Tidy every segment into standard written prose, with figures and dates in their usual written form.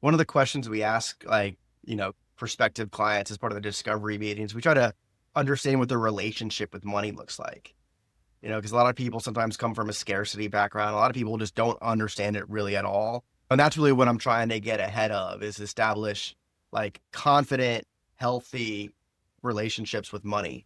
one of the questions we ask, prospective clients as part of the discovery meetings, we try to understand what their relationship with money looks like. Because a lot of people sometimes come from a scarcity background. A lot of people just don't understand it really at all. And that's really what I'm trying to get ahead of is establish like confident, healthy relationships with money.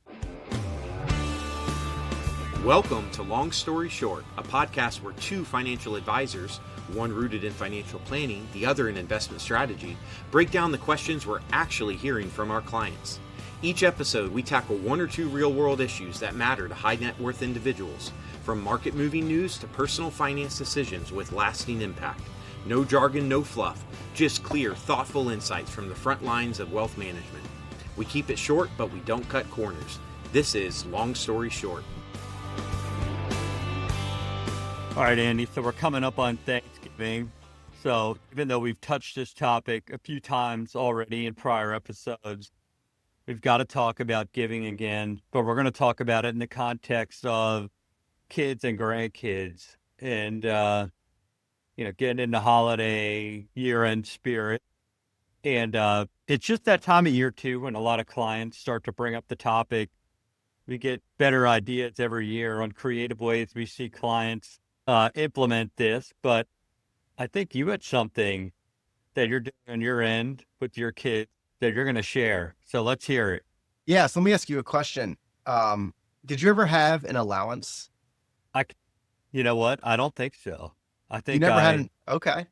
Welcome to Long Story Short, a podcast where two financial advisors, one rooted in financial planning, the other in investment strategy, break down the questions we're actually hearing from our clients. Each episode, we tackle one or two real-world issues that matter to high net worth individuals, from market-moving news to personal finance decisions with lasting impact. No jargon, no fluff, just clear, thoughtful insights from the front lines of wealth management. We keep it short, but we don't cut corners. This is Long Story Short. All right, Andy, so we're coming up on Thanksgiving. So even though we've touched this topic a few times already in prior episodes, we've got to talk about giving again, but we're going to talk about it in the context of kids and grandkids and, getting into holiday year-end spirit. And it's just that time of year, too, when a lot of clients start to bring up the topic. We get better ideas every year on creative ways we see clients implement this, but I think you had something that you're doing on your end with your kids that you're going to share. So let's hear it. Yeah. So let me ask you a question. Did you ever have an allowance? You know what? I don't think so. I You think never had an, okay.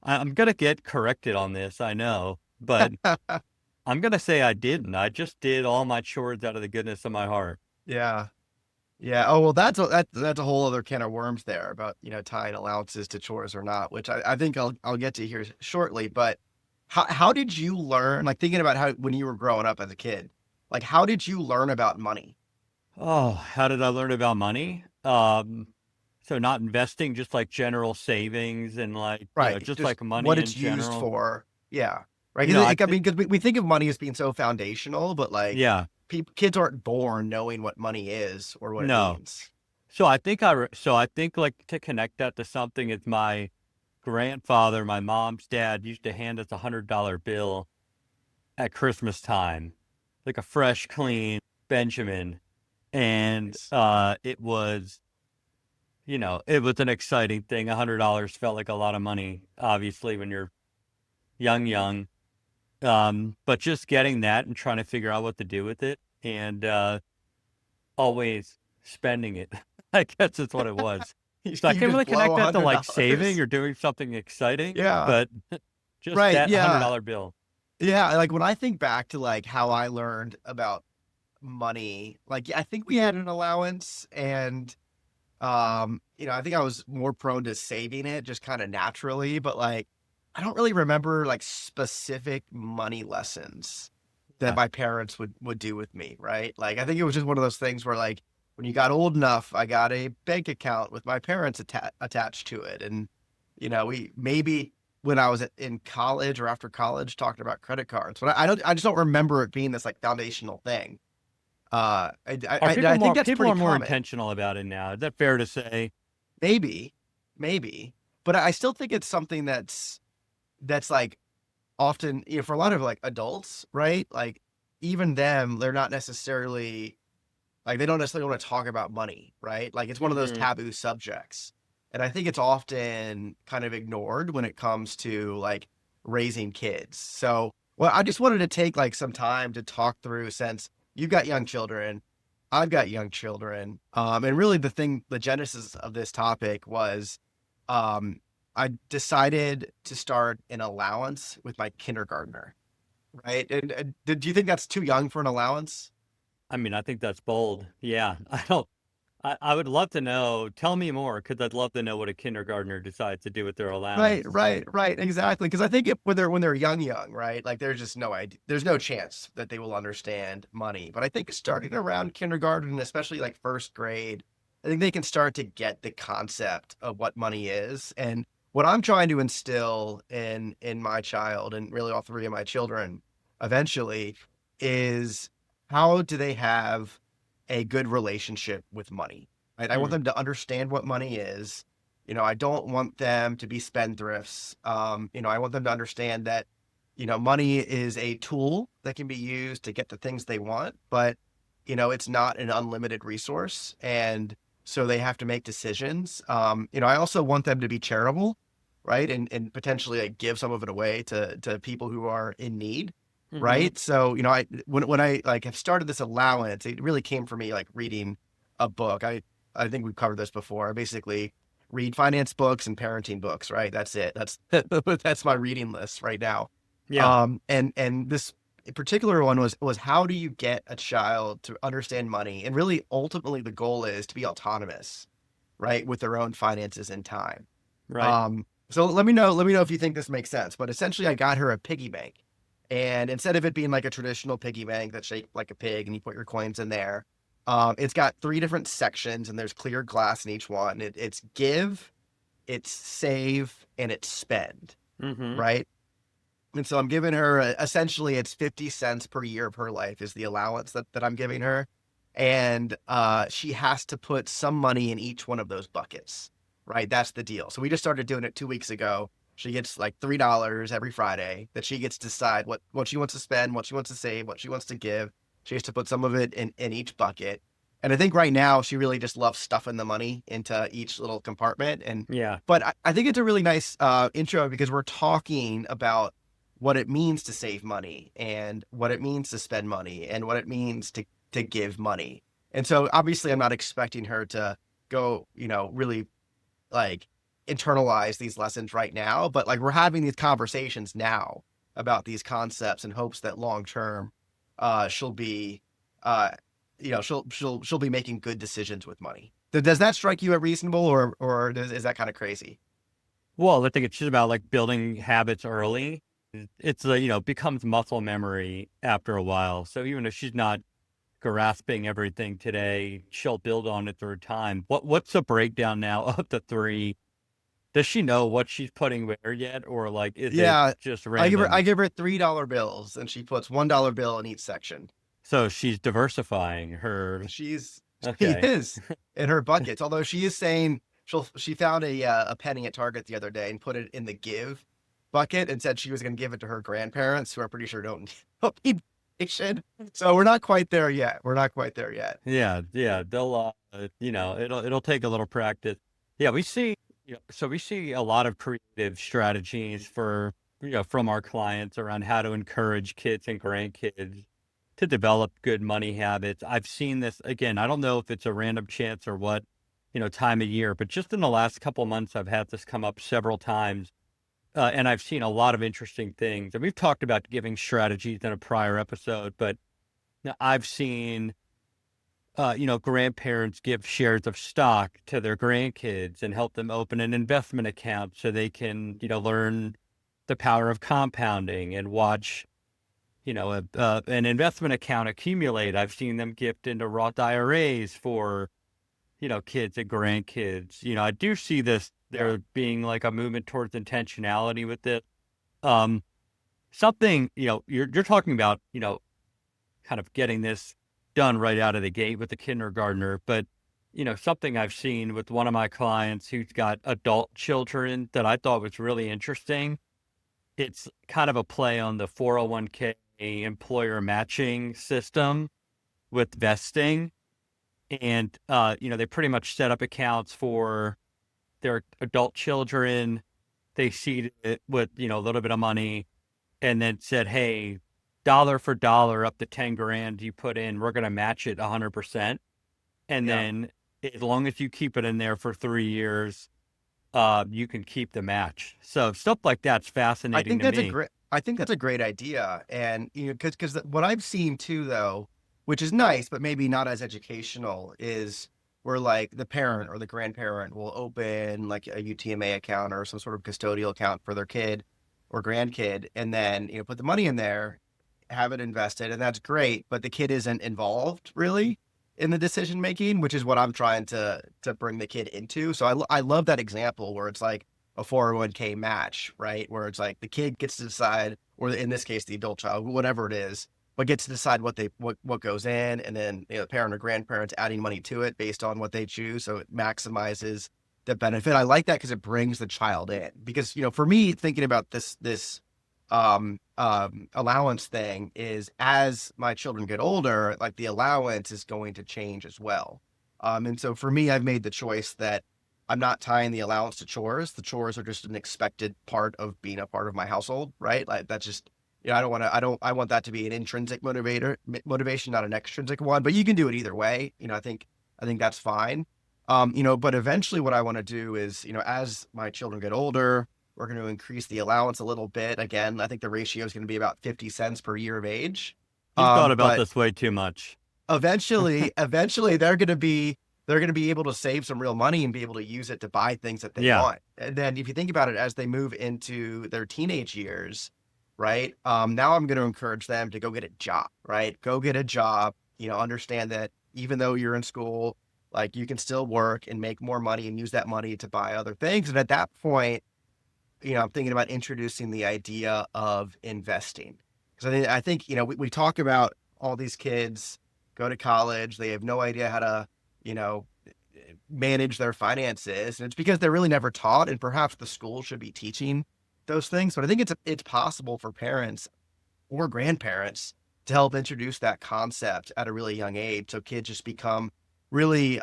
I'm going to get corrected on this. I know, but I'm going to say I didn't. I just did all my chores out of the goodness of my heart. Yeah. Yeah. Oh, well, that's a whole other can of worms there about, tying allowances to chores or not, which I think I'll get to here shortly. But how did you learn, like thinking about how, when you were growing up as a kid, like how did you learn about money? Oh, how did I learn about money? So not investing, just like general savings and Right. just Just like money what in it's used general. for. Yeah. Right. You know, I I think, mean, because we think of money as being so foundational, but like yeah, kids aren't born knowing what money is or what it no. means. So I think like to connect that to something is my grandfather, my mom's dad used to hand us $100 bill at Christmas time, like a fresh, clean Benjamin. And Nice. it was an exciting thing. $100 felt like a lot of money, obviously, when you're young. But just getting that and trying to figure out what to do with it and always spending it. I guess that's what it was. So I You can't just really blow connect a that to hundred like saving dollars. or doing something exciting, Yeah. but just Right. that Yeah. $100 bill. Yeah. Like when I think back to like how I learned about money, like I think we had an allowance and I think I was more prone to saving it just kind of naturally, but like I don't really remember like specific money lessons that Yeah. my parents would do with me, right? Like I think it was just one of those things where like when you got old enough, I got a bank account with my parents attached to it, and we maybe when I was in college or after college talking about credit cards, but I just don't remember it being this like foundational thing. I think that's People pretty are more common. intentional about it now. Is that fair to say? Maybe, maybe, but I still think it's something that's like often, for a lot of like adults, right? Like even them, they're not necessarily like they don't necessarily want to talk about money, right? Like it's one of those Hmm. taboo subjects. And I think it's often kind of ignored when it comes to like raising kids. So, well, I just wanted to take like some time to talk through since you've got young children, I've got young children. And really the genesis of this topic was um, I decided to start an allowance with my kindergartner, right? And do you think that's too young for an allowance? I mean, I think that's bold. Yeah. I would love to know. Tell me more, because I'd love to know what a kindergartner decides to do with their Right, allowance. right, right, exactly. Because I think when they're young, right? Like there's just no idea, there's no chance that they will understand money. But I think starting around kindergarten, especially like first grade, I think they can start to get the concept of what money is. And what I'm trying to instill in my child and really all three of my children eventually is how do they have a good relationship with money? Right? I want Hmm. them to understand what money is I don't want them to be spendthrifts. I want them to understand that, money is a tool that can be used to get the things they want, but, it's not an unlimited resource. And so they have to make decisions. I also want them to be charitable, right? And potentially like give some of it away to people who are in need. Mm-hmm. Right. So, when I like have started this allowance, it really came for me like reading a book. I think we've covered this before. I basically read finance books and parenting books, right? That's it. That's my reading list right now. Yeah. And this particular one was how do you get a child to understand money? And really ultimately the goal is to be autonomous, right, with their own finances and time. Right. So let me know if you think this makes sense. But essentially I got her a piggy bank. And instead of it being like a traditional piggy bank that's shaped like a pig and you put your coins in there, it's got three different sections and there's clear glass in each one. It's give, it's save, and it's spend, Mm-hmm. right? And so I'm giving her essentially it's 50 cents per year of her life is the allowance that I'm giving her. And she has to put some money in each one of those buckets, right? That's the deal. So we just started doing it 2 weeks ago. She gets like $3 every Friday that she gets to decide what she wants to spend, what she wants to save, what she wants to give. She has to put some of it in each bucket. And I think right now she really just loves stuffing the money into each little compartment. Yeah. But I think it's a really nice intro because we're talking about what it means to save money and what it means to spend money and what it means to give money. And so obviously I'm not expecting her to go, really like internalize these lessons right now, but like we're having these conversations now about these concepts in hopes that long term she'll be uh she'll be making good decisions with money. Does that strike you as reasonable is that kind of crazy? Well, I think it's just about like building habits early. It's becomes muscle memory after a while. So even if she's not grasping everything today, she'll build on it through time. What's the breakdown now of the three? Does she know what she's putting where yet, or like is it Yeah, just I random? give her $3 bills and she puts $1 bill in each section. So she's diversifying her. She Okay. is in her buckets. Although she is saying she found a penny at Target the other day and put it in the give bucket and said she was going to give it to her grandparents, who I'm pretty sure don't need vacation. So we're not quite there yet. We're not quite there yet. Yeah, yeah, they'll, it'll take a little practice. Yeah, so we see a lot of creative strategies from our clients around how to encourage kids and grandkids to develop good money habits. I've seen this again. I don't know if it's a random chance or what, time of year, but just in the last couple months, I've had this come up several times, and I've seen a lot of interesting things. And we've talked about giving strategies in a prior episode, but I've seen grandparents give shares of stock to their grandkids and help them open an investment account so they can, learn the power of compounding and watch, an investment account accumulate. I've seen them gift into Roth IRAs for, kids and grandkids. I do see this Yeah. there being like a movement towards intentionality with it. Um, something, you're talking about, kind of getting this done right out of the gate with the kindergartner. But, something I've seen with one of my clients who's got adult children that I thought was really interesting. It's kind of a play on the 401k employer matching system with vesting. And, they pretty much set up accounts for their adult children. They seeded it with, a little bit of money and then said, "Hey, dollar for dollar up to 10 grand you put in, we're going to match it 100%. And Yeah. then as long as you keep it in there for 3 years, you can keep the match." So stuff like that's fascinating to me. I think that's a great idea. And, because what I've seen too, though, which is nice, but maybe not as educational, is where like the parent or the grandparent will open like a UTMA account or some sort of custodial account for their kid or grandkid, and then, put the money in there, have it invested, and that's great. But the kid isn't involved really in the decision making, which is what I'm trying to bring the kid into. So I love that example where it's like a 401k match, right? Where it's like the kid gets to decide, or in this case, the adult child, whatever it is, but gets to decide what goes in, and then the parent or grandparents adding money to it based on what they choose. So it maximizes the benefit. I like that because it brings the child in. Because, for me, thinking about this allowance thing is, as my children get older, like the allowance is going to change as well. And so for me, I've made the choice that I'm not tying the allowance to chores. The chores are just an expected part of being a part of my household, right? Like that's just, I want that to be an intrinsic motivation, not an extrinsic one, but you can do it either way. I think that's fine. But eventually what I want to do is, as my children get older, we're going to increase the allowance a little bit. Again, I think the ratio is going to be about 50 cents per year of age. You've thought about But this way too much. eventually they're going to be able to save some real money and be able to use it to buy things that they Yeah. want. And then if you think about it, as they move into their teenage years, right? Now I'm going to encourage them to go get a job, right? Go get a job, understand that even though you're in school, like you can still work and make more money and use that money to buy other things. And at that point, I'm thinking about introducing the idea of investing. Because I think, we talk about all these kids go to college, they have no idea how to, you know, manage their finances. And it's because they're really never taught. And perhaps the school should be teaching those things. But I think it's possible for parents or grandparents to help introduce that concept at a really young age. So kids just become really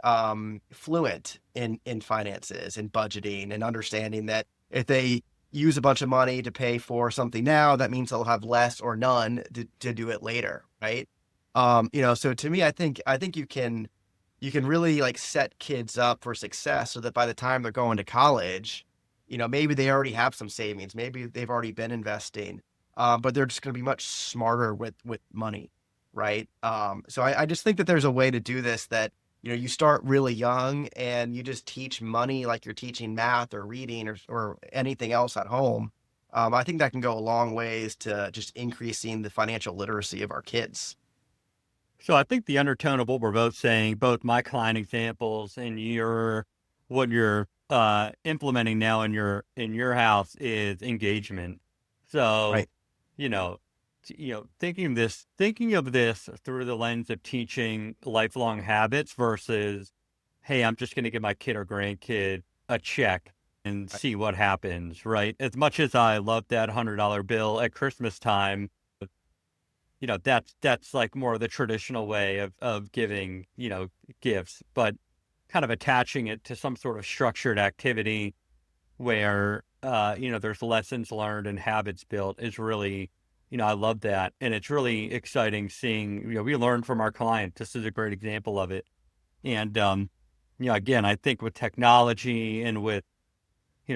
fluent in finances and budgeting and understanding that if they use a bunch of money to pay for something now, that means they'll have less or none to do it later, right? So to me, I think you can really like set kids up for success so that by the time they're going to college, maybe they already have some savings, maybe they've already been investing, but they're just going to be much smarter with money, right? So I just think that there's a way to do this that you start really young and you just teach money like you're teaching math or reading or anything else at home. I think that can go a long ways to just increasing the financial literacy of our kids. So I think the undertone of what we're both saying, both my client examples and what you're implementing now in your house is engagement. So, Right. you know, thinking of this through the lens of teaching lifelong habits versus, hey, I'm just going to give my kid or grandkid a check and Right. see what happens, right? As much as I love that $100 bill at Christmas time, that's like more of the traditional way of giving, gifts, but kind of attaching it to some sort of structured activity where, there's lessons learned and habits built is really, I love that. And it's really exciting seeing, we learn from our client. This is a great example of it. And, again, I think with technology and with,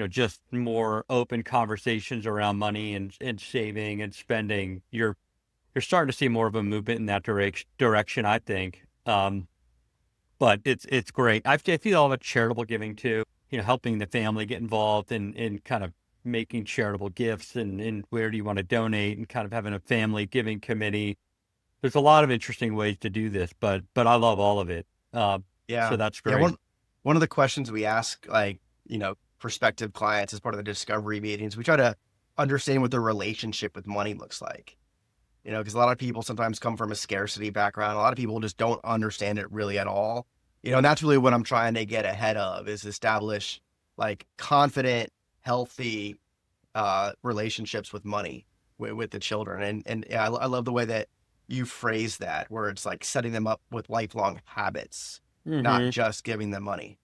just more open conversations around money and saving and spending, you're starting to see more of a movement in that direction, I think. But it's great. I feel all about charitable giving too, helping the family get involved in kind of making charitable gifts and where do you want to donate and kind of having a family giving committee. There's a lot of interesting ways to do this, but I love all of it. So Yeah. that's Yeah. great. One of the questions we ask, like, prospective clients as part of the discovery meetings, we try to understand what their relationship with money looks like. Because a lot of people sometimes come from a scarcity background. A lot of people just don't understand it really at all. And that's really what I'm trying to get ahead of is establish like confident, healthy relationships with money with the children. And yeah, I love the way that you phrase that, where it's like setting them up with lifelong habits, not Hmm. just giving them money.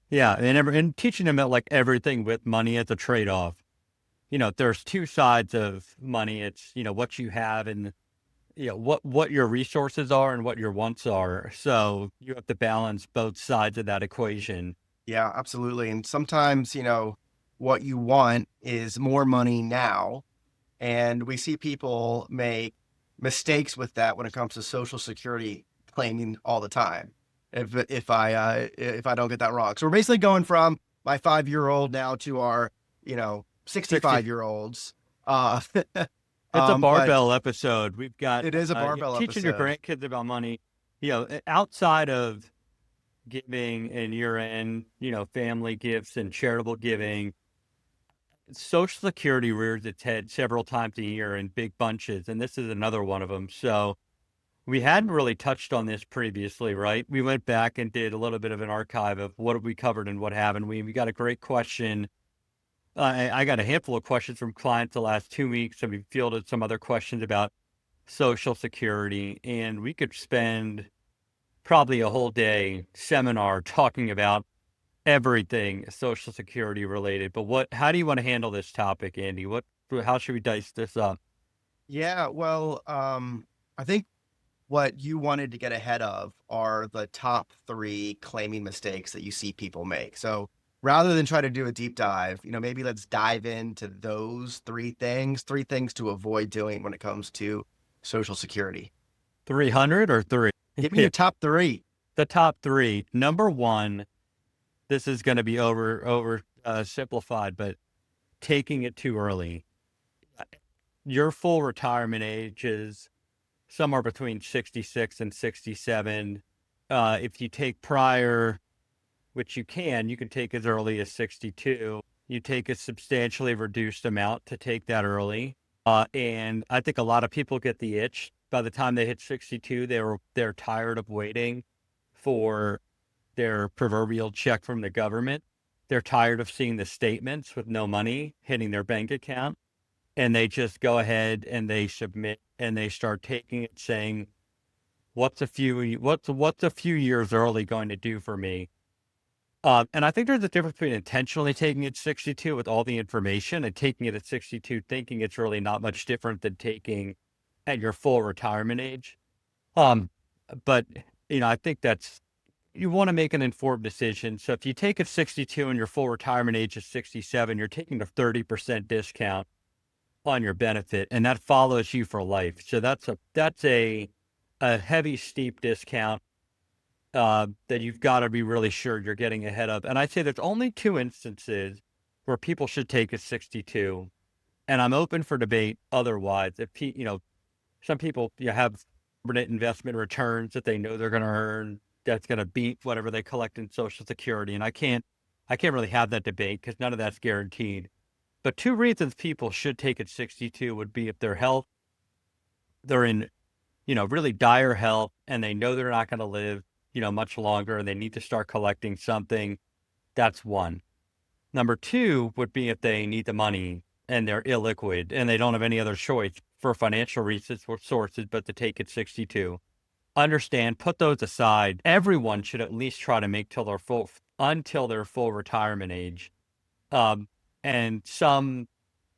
Yeah, and teaching them that like everything with money as a trade-off. There's two sides of money. It's, what you have and, what your resources are and what your wants are. So you have to balance both sides of that equation. Yeah, absolutely. And sometimes, what you want is more money now. And we see people make mistakes with that when it comes to Social Security claiming all the time. If I don't get that wrong. So we're basically going from my 5-year-old now to our, 60. 65-year-olds. It's a But barbell episode. We've got it is a barbell teaching your episode. grandkids about money, outside of giving and year-end, family gifts and charitable giving. Social Security rears its head several times a year in big bunches, and this is another one of them. So, we hadn't really touched on this previously, right? We went back and did a little bit of an archive of what have we covered and what haven't we. We got a great question. I got a handful of questions from clients the last 2 weeks, and we fielded some other questions about Social Security, and we could spend probably a whole day seminar talking about everything Social Security related. But how do you want to handle this topic, Andy? How should we dice this up? Yeah, well, I think what you wanted to get ahead of are the top three claiming mistakes that you see people make. So rather than try to do a deep dive, maybe let's dive into those three things to avoid doing when it comes to Social Security. 300 or three? Give me your top three. The top three. Number one, this is going to be simplified, but taking it too early. Your full retirement age is somewhere between 66 and 67. If you take prior, which you can take as early as 62. You take a substantially reduced amount to take that early. And I think a lot of people get the itch. By the time they hit 62, they're tired of waiting for their proverbial check from the government. They're tired of seeing the statements with no money hitting their bank account. And they just go ahead and they submit and they start taking it, saying, what's a few years early going to do for me? And I think there's a difference between intentionally taking it at 62 with all the information and taking it at 62, thinking it's really not much different than taking at your full retirement age. But I think you want to make an informed decision. So if you take it 62 and your full retirement age is 67, you're taking a 30% discount on your benefit, and that follows you for life. So that's a heavy, steep discount that you've got to be really sure you're getting ahead of. And I'd say there's only two instances where people should take a 62, and I'm open for debate otherwise. If some people have permanent investment returns that they know they're going to earn that's going to beat whatever they collect in Social Security, and I can't really have that debate because none of that's guaranteed. But two reasons people should take it 62 would be if they're in really dire health and they know they're not going to live much longer and they need to start collecting something. That's one. Number two would be if they need the money and they're illiquid and they don't have any other choice for financial sources but to take it 62. Understand, put those aside. Everyone should at least try to make until their full retirement age. And some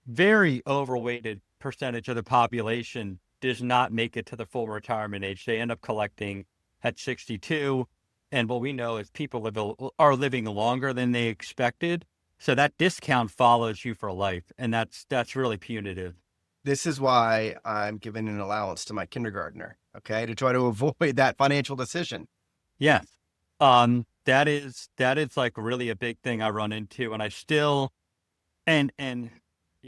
very overweighted percentage of the population does not make it to the full retirement age. They end up collecting at 62. And what we know is people are living longer than they expected. So that discount follows you for life. And that's really punitive. This is why I'm giving an allowance to my kindergartner, okay, to try to avoid that financial decision. Yes. That is like really a big thing I run into. And I still, and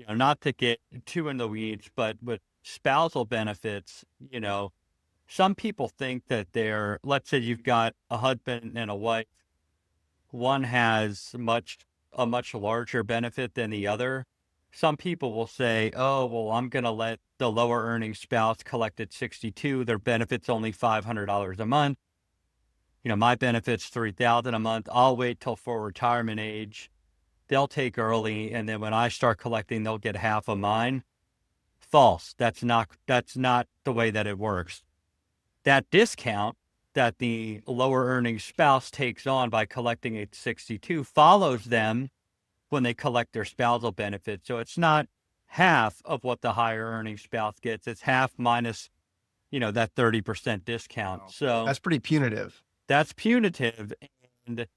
not to get too in the weeds, but with spousal benefits, some people think that let's say you've got a husband and a wife, one has a much larger benefit than the other. Some people will say, oh, well, I'm going to let the lower earning spouse collect at 62. Their benefit's only $500 a month. My benefit's $3,000 a month. I'll wait till full retirement age. They'll take early, and then when I start collecting, they'll get half of mine. False. That's not the way that it works. That discount that the lower earning spouse takes on by collecting at 62 follows them when they collect their spousal benefits. So it's not half of what the higher earning spouse gets. It's half minus, that 30% discount. Wow. So That's pretty punitive. That's punitive. And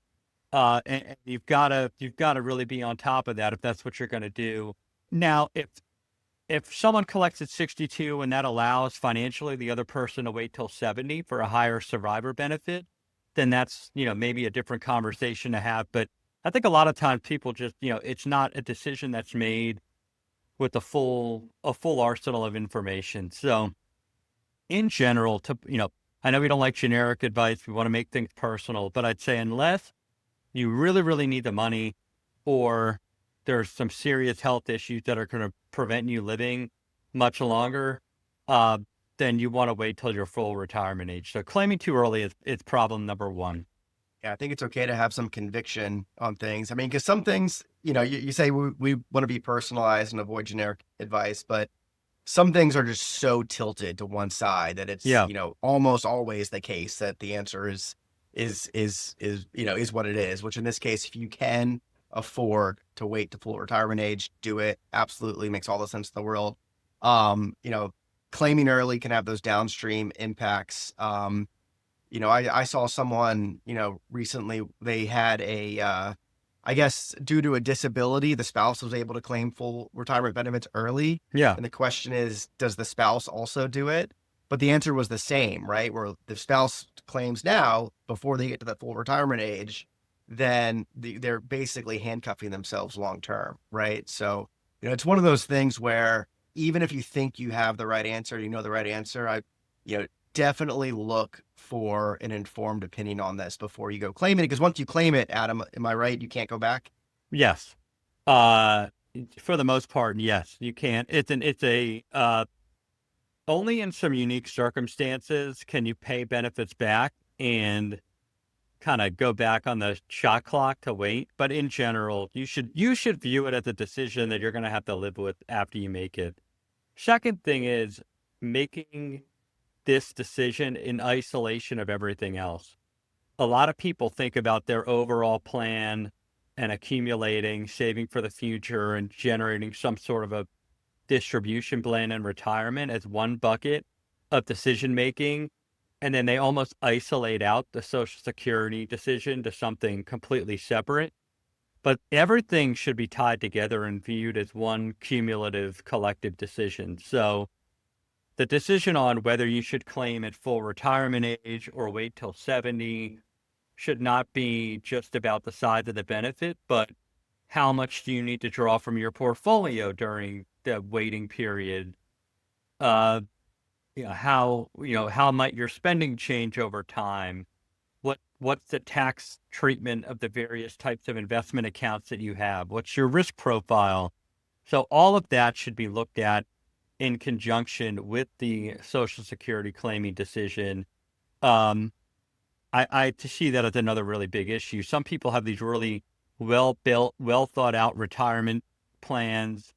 you've got to really be on top of that if that's what you're going to do. Now, if someone collects at 62 and that allows financially the other person to wait till 70 for a higher survivor benefit, then that's, maybe a different conversation to have. But I think a lot of times people just, it's not a decision that's made with a full arsenal of information. So in general, I know we don't like generic advice. We want to make things personal, but I'd say unless you really, really need the money or there's some serious health issues that are going to prevent you living much longer, then you want to wait till your full retirement age. So claiming too early is problem number one. Yeah, I think it's okay to have some conviction on things. I mean, because some things, you say we want to be personalized and avoid generic advice, but some things are just so tilted to one side that it's, Yeah. almost always the case that the answer is what it is, which in this case, if you can afford to wait to full retirement age, do it. Absolutely makes all the sense in the world. Um, you know, Claiming early can have those downstream impacts. I saw someone, recently they had I guess due to a disability, the spouse was able to claim full retirement benefits early. Yeah. And the question is, does the spouse also do it? But the answer was the same, right? Where the spouse claims now before they get to that full retirement age, then they're basically handcuffing themselves long term, right? So, it's one of those things where even if you think you have the right answer, the right answer, you know, definitely look for an informed opinion on this before you go claim it. Because once you claim it, Adam, am I right? You can't go back. Yes. Uh, for the most part, yes, you can. Only in some unique circumstances can you pay benefits back and kind of go back on the shot clock to wait. But in general, you should view it as a decision that you're going to have to live with after you make it. Second thing is making this decision in isolation of everything else. A lot of people think about their overall plan and accumulating, saving for the future, and generating some sort of a distribution plan in retirement as one bucket of decision making. And then they almost isolate out the Social Security decision to something completely separate. But everything should be tied together and viewed as one cumulative collective decision. So the decision on whether you should claim at full retirement age or wait till 70 should not be just about the size of the benefit, but how much do you need to draw from your portfolio during the waiting period? Uh, how might your spending change over time? What's the tax treatment of the various types of investment accounts that you have? What's your risk profile? So all of that should be looked at in conjunction with the Social Security claiming decision. Um, I to see that as another really big issue. Some people have these really well built, well thought out retirement plans,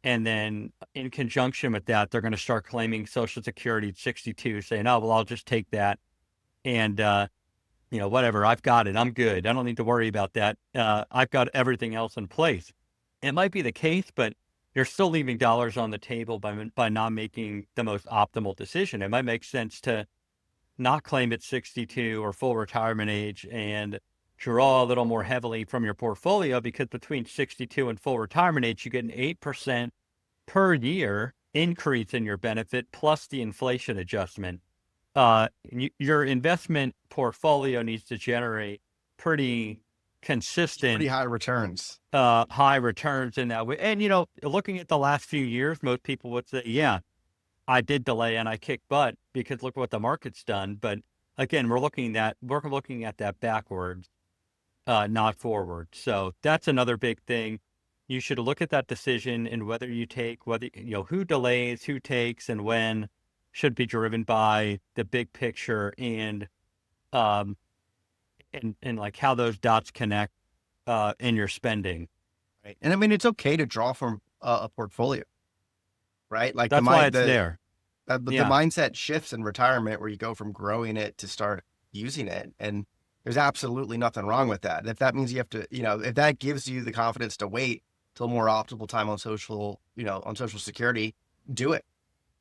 and then in conjunction with that, they're going to start claiming Social Security at 62, saying, "Oh, well, I'll just take that and whatever, I've got it, I'm good. I don't need to worry about that. I've got everything else in place." It might be the case, but you're still leaving dollars on the table by not making the most optimal decision. It might make sense to not claim at 62 or full retirement age and draw a little more heavily from your portfolio, because between 62 and full retirement age, you get an 8% per year increase in your benefit plus the inflation adjustment. Your investment portfolio needs to generate pretty consistent, Pretty high returns. high returns in that way. And, looking at the last few years, most people would say, yeah, I did delay and I kicked butt because look what the market's done. But again, we're looking at that backwards, not forward. So that's another big thing. You should look at that decision and whether who delays, who takes, and when should be driven by the big picture um, and like how those dots connect in your spending. Right. And I mean, it's okay to draw from a portfolio, right? Like That's why it's there. the Yeah. mindset shifts in retirement where you go from growing it to start using it. And there's absolutely nothing wrong with that. If that means you have to, if that gives you the confidence to wait till more optimal time on Social Security, do it.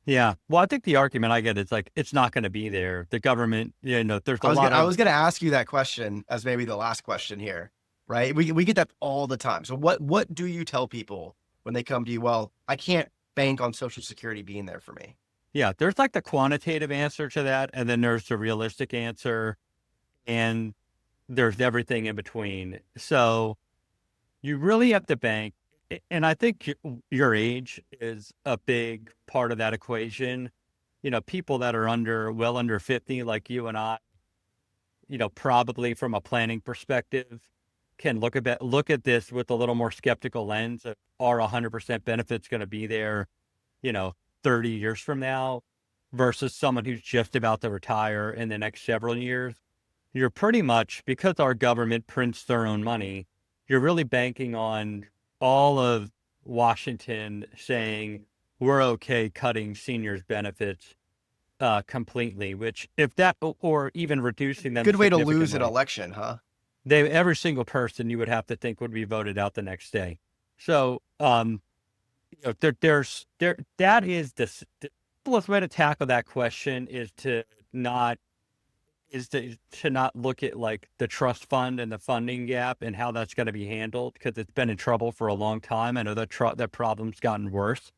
Yeah. Well, I think the argument I get is like, it's not going to be there. The government, there's a lot I of, was gonna ask you that question as maybe the last question here, right? We get that all the time. So what do you tell people when they come to you? Well, I can't bank on Social Security being there for me. yeah, there's like the quantitative answer to that. And then there's the realistic answer, and there's everything in between. So you really have to bank. And I think your age is a big part of that equation. People that are well under 50, like you and I, probably from a planning perspective, can look at this with a little more skeptical lens of, are 100% benefits going to be there, you know, 30 years from now? versus someone who's just about to retire in the next several years, you're pretty much, because our government prints their own money, you're really banking on all of Washington saying we're okay cutting seniors benefits completely, which if that or even reducing them Good way to lose an significantly, election, huh? every single person you would have to think would be voted out the next day. So that is the simplest way to tackle that question is not to not look at like the trust fund and the funding gap and how that's going to be handled because it's been in trouble for a long time. I know that problem's gotten worse,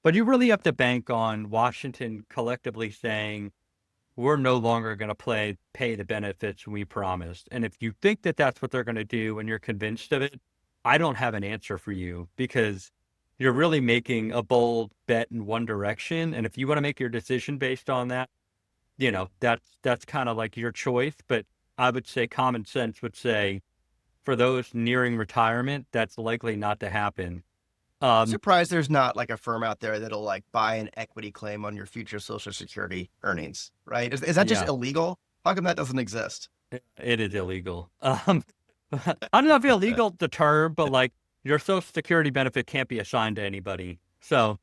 but you really have to bank on Washington collectively saying we're no longer going to pay the benefits we promised. And if you think that that's what they're going to do and you're convinced of it, I don't have an answer for you because you're really making a bold bet in one direction. And if you want to make your decision based on that, that's kind of like your choice. But I would say common sense would say for those nearing retirement, that's likely not to happen. Surprised there's not like a firm out there that'll like buy an equity claim on your future Social Security earnings, right? Is that just Yeah, illegal? How come that doesn't exist? it is illegal. I don't know if illegal the term, but like your Social Security benefit can't be assigned to anybody. So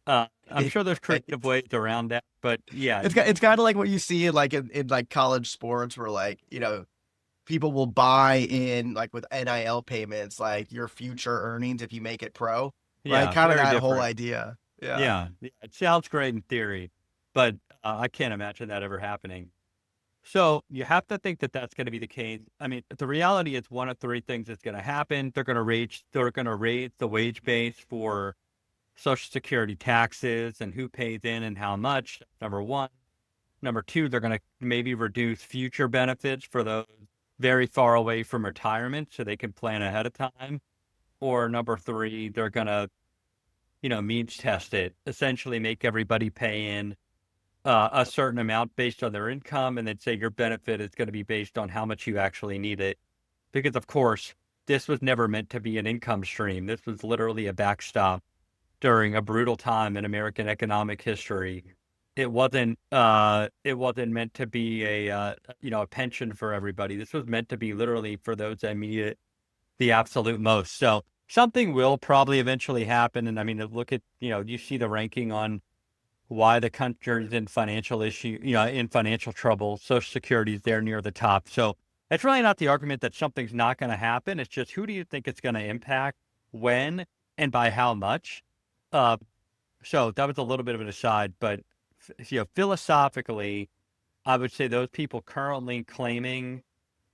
I'm sure there's creative It's ways around that, but yeah, it's kind of like what you see in like college sports where like, people will buy in like with NIL payments, like your future earnings if you make it pro, right? yeah, Kind of very that whole different. idea. Yeah. Yeah, it sounds great in theory, but I can't imagine that ever happening. So you have to think that that's going to be the case. I mean, the reality is one of three things is going to happen. They're going to raise the wage base for Social Security taxes and who pays in and how much. Number one. Number two, they're going to maybe reduce future benefits for those very far away from retirement so they can plan ahead of time. Or number three, they're going to, means test it, essentially make everybody pay in a certain amount based on their income and then say your benefit is going to be based on how much you actually need it. Because, of course, this was never meant to be an income stream. This was literally a backstop during a brutal time in American economic history. It wasn't meant to be a pension for everybody. This was meant to be literally for those that need it the absolute most. So something will probably eventually happen. And I mean, look at, you see the ranking on why the country's in in financial trouble. Social Security is there near the top. So it's really not the argument that something's not going to happen. It's just who do you think it's going to impact, when, and by how much? Uh, so that was a little bit of an aside, but philosophically, I would say those people currently claiming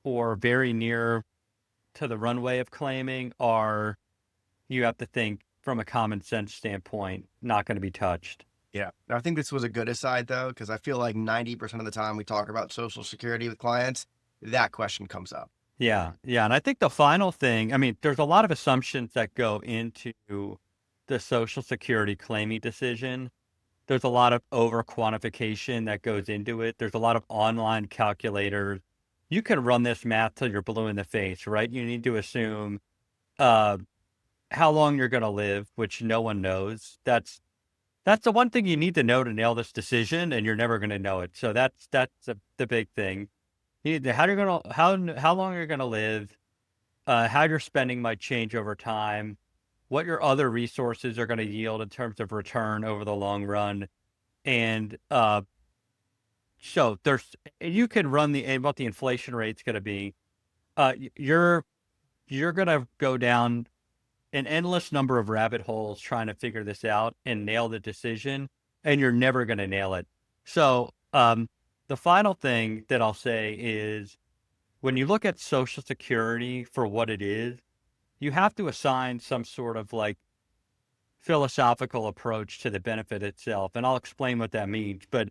or very near to the runway of claiming are, you have to think from a common sense standpoint, not going to be touched. Yeah. I think this was a good aside though, because I feel like 90% of the time we talk about Social Security with clients, that question comes up. Yeah, yeah, and I think the final thing, I mean, there's a lot of assumptions that go into the Social Security claiming decision. There's a lot of over quantification that goes into it. There's a lot of online calculators. You can run this math till you're blue in the face, right? You need to assume uh, how long you're going to live, which no one knows. That's the one thing you need to know to nail this decision, and you're never going to know it. So the big thing. You need to, how long you're going to live, how your spending might change over time, what your other resources are going to yield in terms of return over the long run. And so you can run and what the inflation rate's going to be. You're going to go down an endless number of rabbit holes trying to figure this out and nail the decision, and you're never going to nail it. So the final thing that I'll say is when you look at Social Security for what it is, you have to assign some sort of like philosophical approach to the benefit itself. And I'll explain what that means. But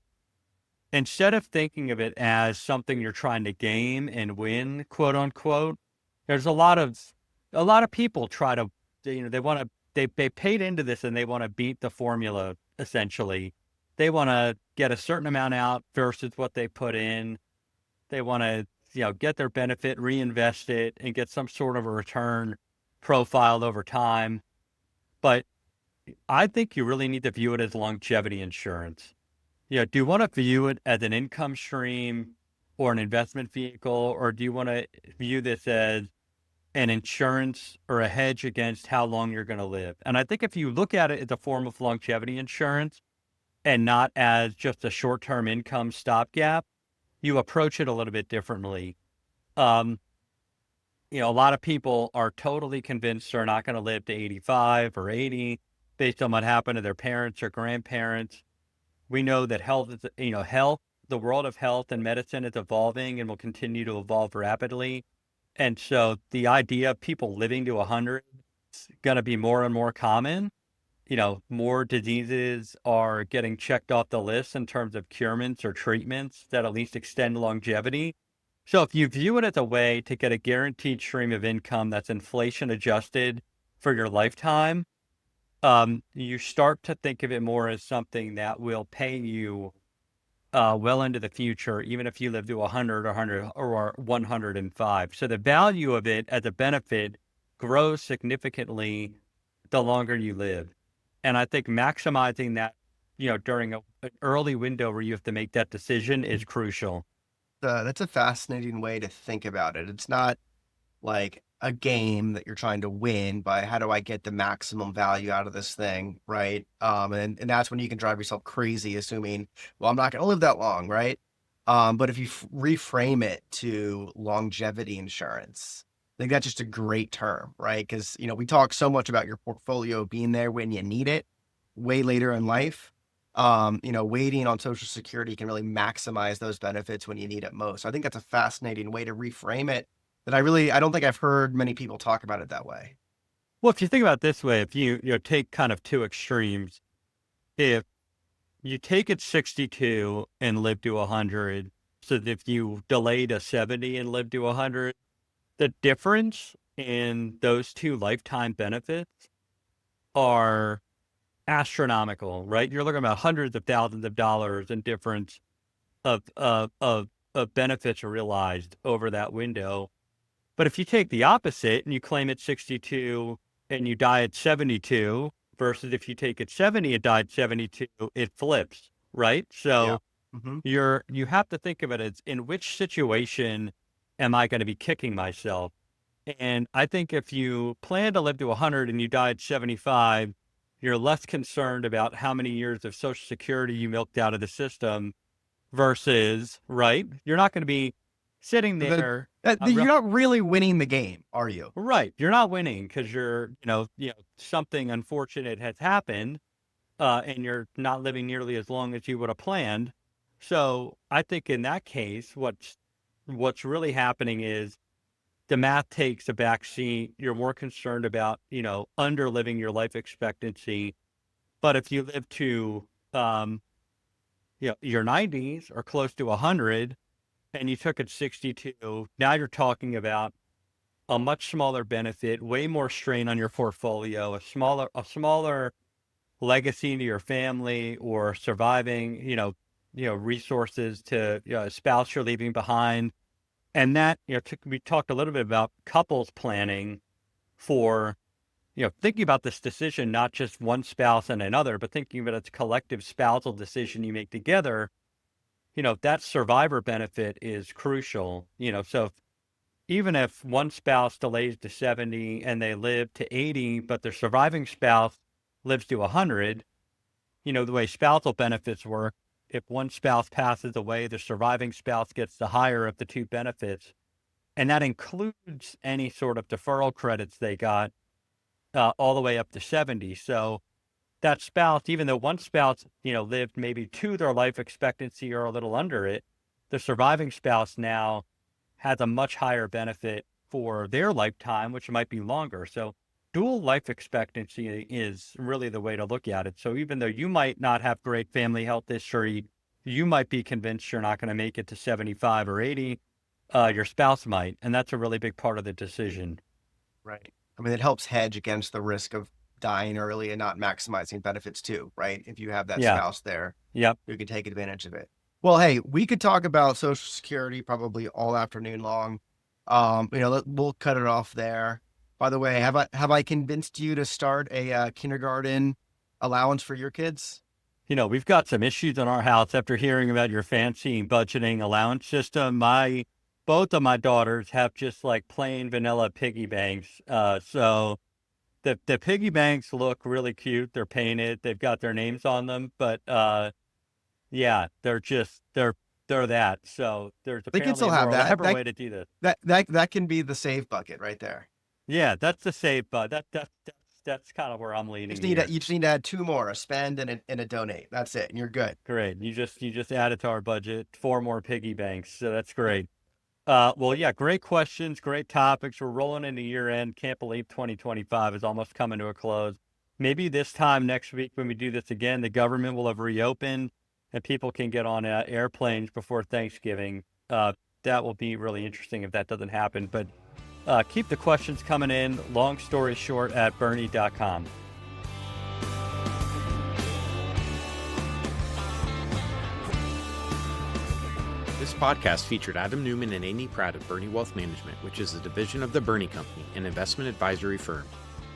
instead of thinking of it as something you're trying to game and win, quote unquote, there's a lot of people try to, they want to, they paid into this and they want to beat the formula essentially. They want to get a certain amount out versus what they put in. They want to, get their benefit, reinvest it, and get some sort of a return profiled over time. But I think you really need to view it as longevity insurance. Do you want to view it as an income stream or an investment vehicle, or do you want to view this as an insurance or a hedge against how long you're going to live? And I think if you look at it as a form of longevity insurance and not as just a short-term income stopgap, you approach it a little bit differently. Um, a lot of people are totally convinced they're not going to live to 85 or 80 based on what happened to their parents or grandparents. We know that the world of health and medicine is evolving and will continue to evolve rapidly. And so the idea of people living to 100 is going to be more and more common. More diseases are getting checked off the list in terms of curements or treatments that at least extend longevity. So if you view it as a way to get a guaranteed stream of income that's inflation adjusted for your lifetime, you start to think of it more as something that will pay you well into the future, even if you live to 100 or 100 or 105. So the value of it as a benefit grows significantly the longer you live. And I think maximizing that, during an early window where you have to make that decision is crucial. That's a fascinating way to think about it. It's not like a game that you're trying to win by how do I get the maximum value out of this thing, right? And that's when you can drive yourself crazy, assuming, well, I'm not going to live that long, right? But if you reframe it to longevity insurance, I think that's just a great term, right? Because we talk so much about your portfolio being there when you need it, way later in life. Waiting on Social Security can really maximize those benefits when you need it most. So I think that's a fascinating way to reframe it that I don't think I've heard many people talk about it that way. Well, if you think about it this way, if you take kind of two extremes, if you take it 62 and live to 100, so that if you delay to 70 and live to 100, the difference in those two lifetime benefits are astronomical, right? You're looking about hundreds of thousands of dollars in difference of benefits realized over that window. But if you take the opposite and you claim at 62 and you die at 72 versus if you take it 70 and die at 72, it flips, right? Yeah. So Hmm. you have to think of it as, in which situation am I going to be kicking myself? And I think if you plan to live to 100 and you die at 75, you're less concerned about how many years of Social Security you milked out of the system versus, right? You're not going to be sitting there. You're not really winning the game, are you? Right. You're not winning because something unfortunate has happened, and you're not living nearly as long as you would have planned. So I think in that case, what's really happening is the math takes a back seat. You're more concerned about, under living your life expectancy. But if you live to, um, your 90s or close to 100 and you took it 62, now you're talking about a much smaller benefit, way more strain on your portfolio, a smaller legacy to your family or surviving, resources to a spouse you're leaving behind. And that, we talked a little bit about couples planning for, thinking about this decision, not just one spouse and another, but thinking about it's a collective spousal decision you make together. That survivor benefit is crucial. So even if one spouse delays to 70 and they live to 80, but their surviving spouse lives to 100, the way spousal benefits work, if one spouse passes away, the surviving spouse gets the higher of the two benefits. And that includes any sort of deferral credits they got all the way up to 70. So that spouse, even though one spouse, lived maybe to their life expectancy or a little under it, the surviving spouse now has a much higher benefit for their lifetime, which might be longer. So dual life expectancy is really the way to look at it. So even though you might not have great family health history, you might be convinced you're not going to make it to 75 or 80. Your spouse might, and that's a really big part of the decision. Right. I mean, it helps hedge against the risk of dying early and not maximizing benefits too, right? If you have that Yeah. spouse there Yep. who can take advantage of it. Well, hey, we could talk about Social Security probably all afternoon long. We'll cut it off there. By the way, have I convinced you to start a kindergarten allowance for your kids? we've got some issues in our house after hearing about your fancy budgeting allowance system. Both of my daughters have just like plain vanilla piggy banks. So the piggy banks look really cute. They're painted. They've got their names on them, but yeah, they're that. So there's They can apparently still a have more that. elaborate way to do this. That can be the save bucket right there. Yeah, that's the save, but that's kind of where I'm leaning here. You just need to add two more: a spend and a donate. That's it, and you're good. Great. You just added to our budget 4 more piggy banks. So that's great. Well, yeah, great questions, great topics. We're rolling into year end. Can't believe 2025 is almost coming to a close. Maybe this time next week when we do this again, the government will have reopened and people can get on airplanes before Thanksgiving. That will be really interesting if that doesn't happen. But keep the questions coming in. Long story short at bernie.com. This podcast featured Adam Newman and Amy Pratt of Bernie Wealth Management, which is a division of the Bernie Company, an investment advisory firm.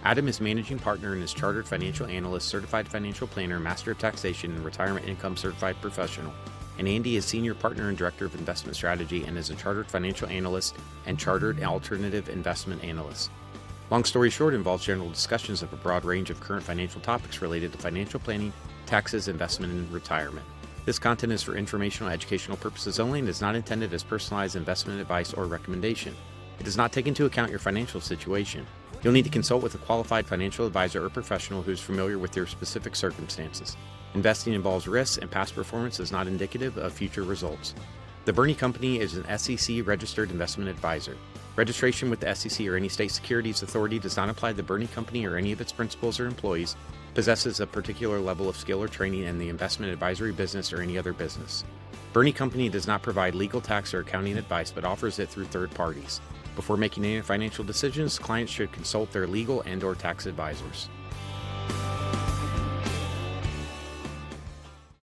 Adam is managing partner and is chartered financial analyst, certified financial planner, master of taxation, and retirement income certified professional. And Andy is senior partner and director of investment strategy and is a chartered financial analyst and chartered alternative investment analyst. Long story short involves general discussions of a broad range of current financial topics related to financial planning, taxes, investment, and retirement. This content is for informational and educational purposes only and is not intended as personalized investment advice or recommendation. It does not take into account your financial situation. You'll need to consult with a qualified financial advisor or professional who is familiar with your specific circumstances. Investing involves risks, and past performance is not indicative of future results. The Bernie Company is an SEC registered investment advisor. Registration with the SEC or any state securities authority does not apply to the Bernie Company or any of its principals or employees, possesses a particular level of skill or training in the investment advisory business or any other business. Bernie Company does not provide legal, tax, or accounting advice, but offers it through third parties. Before making any financial decisions, clients should consult their legal and/or tax advisors.